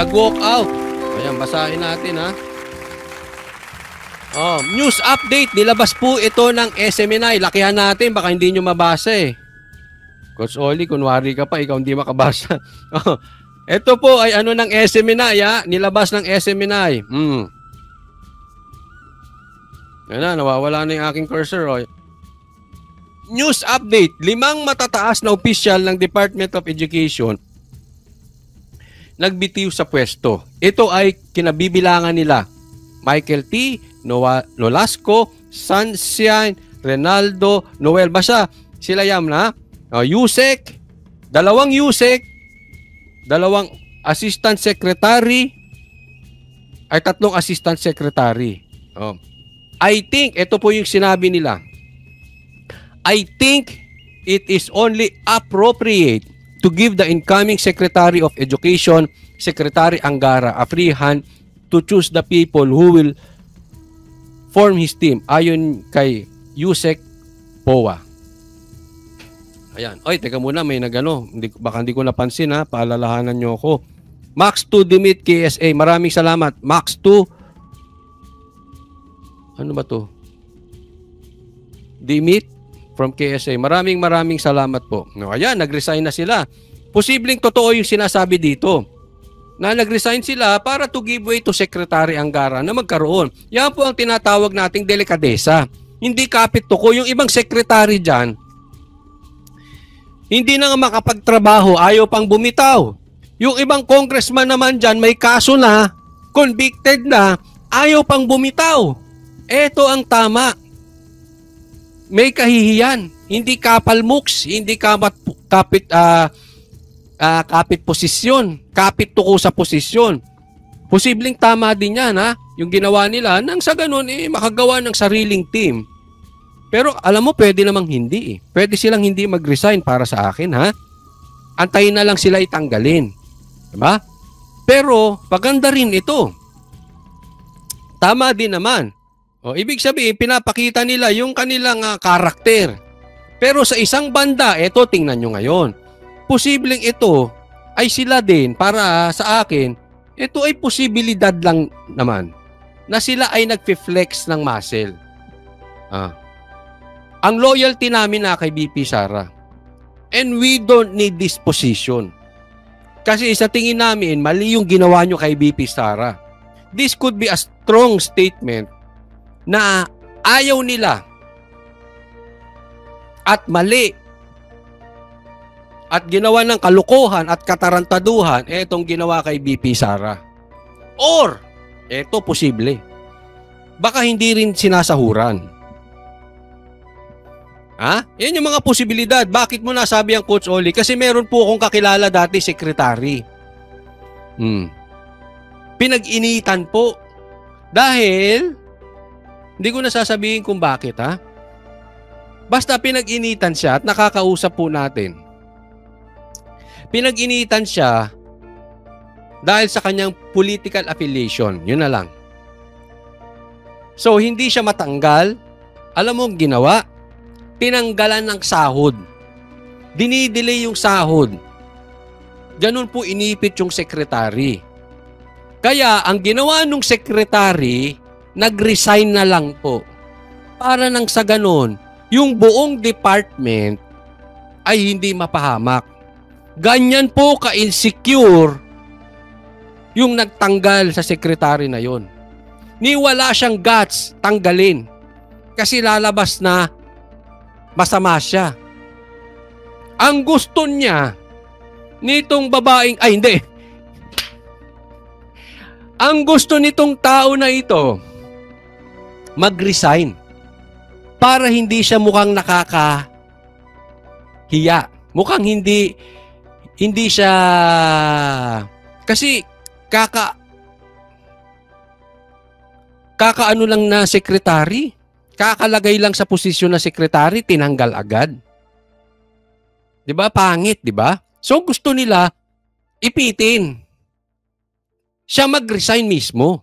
Nag-walk out. Ayan, basahin natin ha. News update. Nilabas po ito ng SMNI. Lakihan natin, baka hindi nyo mabasa eh. Coach Oli, kunwari ka pa, ikaw hindi makabasa. Ito po ay ano ng SMNI ha. Nilabas ng SMNI. Yan na, nawawala na yung aking cursor. News update. 5 matataas na opisyal ng Department of Education nagbitiw sa pwesto. Ito ay kinabibilangan nila. Michael T., Nolasco, Sunshine, Renaldo, Noel. Basta sila yam na. Yusek, 2 Yusek, 2 assistant secretary, ay 3 assistant secretary. I think, ito po yung sinabi nila. I think it is only appropriate to give the incoming Secretary of Education, Secretary Angara, a free hand to choose the people who will form his team. Ayon kay Yusek Powa. Ayan. Oy, teka muna, may nagano. Baka hindi ko napansin ha. Paalalahanan nyo ako. Max 2 Dimit KSA. Maraming salamat. Max 2. Ano ba to? Dimit from KSA. Maraming salamat po. No, ayan, nag-resign na sila. Posibleng totoo yung sinasabi dito. Na nag-resign sila para to give way to Secretary Angara na magkaroon. Yan po ang tinatawag nating delikadesa. Hindi kapit tuko. Yung ibang secretary dyan, hindi na nga makapagtrabaho, ayaw pang bumitaw. Yung ibang congressman naman dyan, may kaso na, convicted na, ayaw pang bumitaw. Ito ang tama. May kahihiyan, hindi kapalmuks, hindi kapit posisyon, kapit tuko sa posisyon. Posibleng tama din yan ha, yung ginawa nila nang sa ganun makagawa ng sariling team. Pero alam mo, pwede namang hindi eh. Pwede silang hindi mag-resign para sa akin ha. Antayin na lang sila itanggalin. Diba? Pero paganda rin ito. Tama din naman. Ibig sabihin, pinapakita nila yung kanilang karakter. Pero sa isang banda, ito tingnan nyo ngayon. Posibleng ito ay sila din para sa akin, ito ay posibilidad lang naman na sila ay nagfi-flex ng muscle. Ang loyalty namin na kay BP Sara. And we don't need this position. Kasi sa tingin namin, mali yung ginawa nyo kay BP Sara. This could be a strong statement na ayaw nila at mali at ginawa ng kalukuhan at katarantaduhan etong ginawa kay BP Sara. Or, eto posible, baka hindi rin sinasahuran. Yan yung mga posibilidad. Bakit mo nasabi ang Coach Oli? Kasi meron po akong kakilala dati, sekretary. Pinag-initan po. Dahil, hindi ko nasasabihin kung bakit ha. Basta pinag-initan siya at nakakausap po natin. Pinag-initan siya dahil sa kanyang political affiliation. Yun na lang. So, hindi siya matanggal. Alam mo ang ginawa? Tinanggalan ng sahod. Dinidelay yung sahod. Ganun po inipit yung sekretary. Kaya, ang ginawa nung sekretary, nag-resign na lang po. Para nang sa ganun, yung buong department ay hindi mapahamak. Ganyan po ka-insecure yung nagtanggal sa sekretary na yon. Ni wala siyang guts tanggalin. Kasi lalabas na masama siya. Ang gusto niya nitong babaeng, ay hindi. Ang gusto nitong tao na ito, mag-resign para hindi siya mukhang nakakahiya. Mukhang hindi siya, kasi kakaano lang na sekretary, kakalagay lang sa posisyon na sekretary, tinanggal agad. 'Di ba? Pangit, 'di ba? So gusto nila ipitin. Siya mag-resign mismo.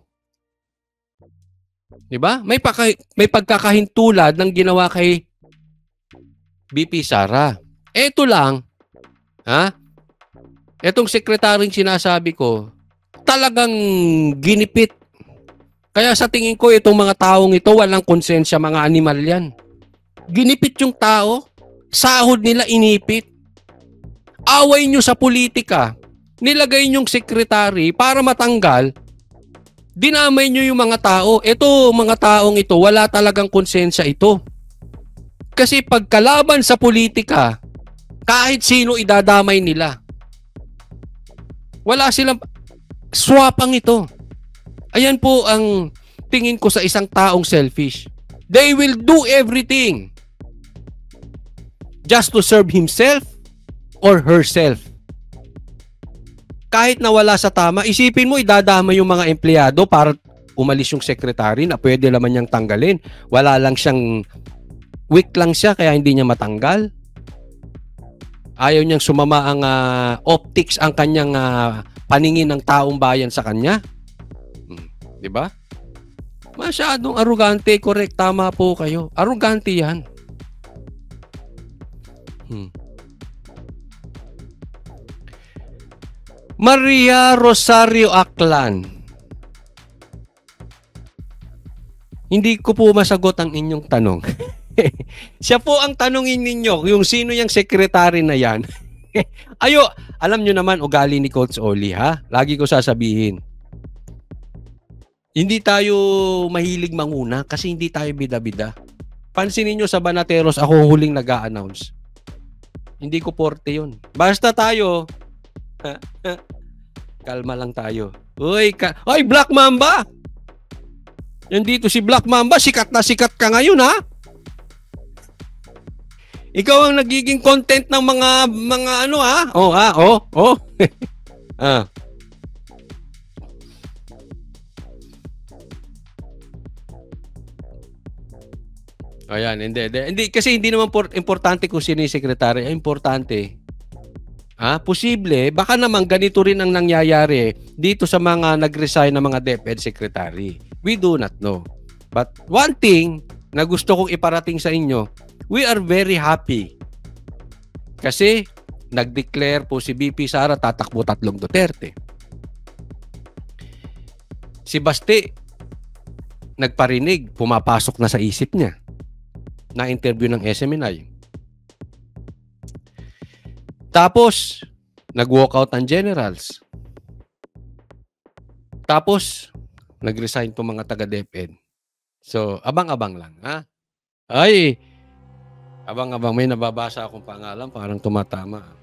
'Di ba? May pagkakahintulad ng ginawa kay BP Sara. Ito lang, etong sekretaryong sinasabi ko, talagang ginipit. Kaya sa tingin ko, itong mga taong ito, walang konsensya, mga animal yan. Ginipit yung tao, sahod nila inipit. Away nyo sa politika, nilagay nyong sekretary para matanggal, dinamay nyo yung mga tao. Ito, mga taong ito, wala talagang konsensya ito. Kasi pagkalaban sa politika, kahit sino idadamay nila. Wala silang swapang ito. Ayan po ang tingin ko sa isang taong selfish. They will do everything just to serve himself or herself. Kahit na wala sa tama, isipin mo idadama yung mga empleyado para umalis yung secretary na pwede naman niyang tanggalin. Wala lang siyang, weak lang siya kaya hindi niya matanggal. Ayaw niyang sumama ang optics, ang kanyang paningin ng taong bayan sa kanya. Diba? Masyadong arugante, correct, tama po kayo. Arugante yan. Maria Rosario Aklan. Hindi ko po masagot ang inyong tanong. Siya po ang tanungin ninyo, yung sino yung secretary na yan. Alam nyo naman ugali ni Coach Oli, ha? Lagi ko sasabihin. Hindi tayo mahilig manguna kasi hindi tayo bida-bida. Pansinin nyo sa Banateros, ako huling nag-a-announce. Hindi ko porte yun. Basta tayo, kalma lang tayo. Uy, Black Mamba! Yan dito si Black Mamba, sikat na sikat ka ngayon, ha? Ikaw ang nagiging content ng mga ano, ha? Ayan, hindi kasi hindi naman importante kung sino yung sekretary. Importante, posible, baka naman ganito rin ang nangyayari dito sa mga nag-resign na mga DepEd secretary. We do not know. But one thing na gusto kong iparating sa inyo, we are very happy. Kasi nag-declare po si BP Sara tatakbo 3 Duterte. Si Basti nagparinig, pumapasok na sa isip niya. Na-interview ng SMNI. Tapos, nag-walkout ang generals. Tapos, nag-resign po mga taga-DepEd. So, abang-abang lang, ha? Ay, abang-abang. May nababasa akong pangalan, parang tumatama.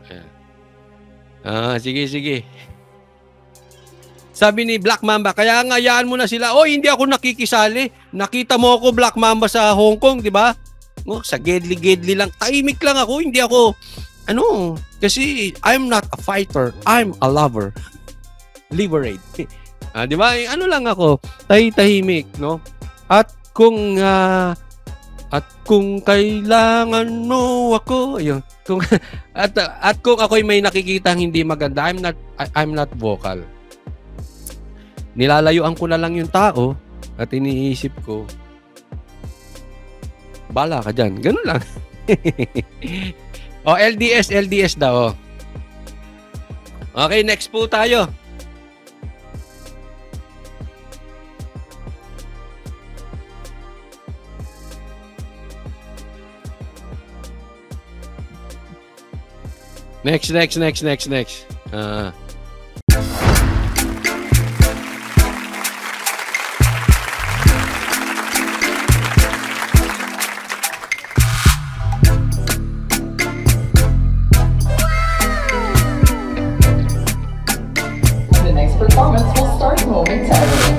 Ayan. Sige. Sabi ni Black Mamba, kaya ngayaan mo na sila. Hindi ako nakikisali. Nakita mo ako Black Mamba sa Hong Kong, di ba? Sa gedli-gedli lang. Tahimik lang ako. Hindi ako, kasi I'm not a fighter. I'm a lover. Liberate. Di ba? Ano lang ako, tahimik, no? At kung kailangan mo ako, ayun. At kung ako'y may nakikitang hindi maganda, I'm not vocal. Nilalayuan ko na lang yung tao at iniisip ko, bala ka dyan. Ganun lang. LDS daw. Okay, next po tayo. Next. The next performance will start momentarily.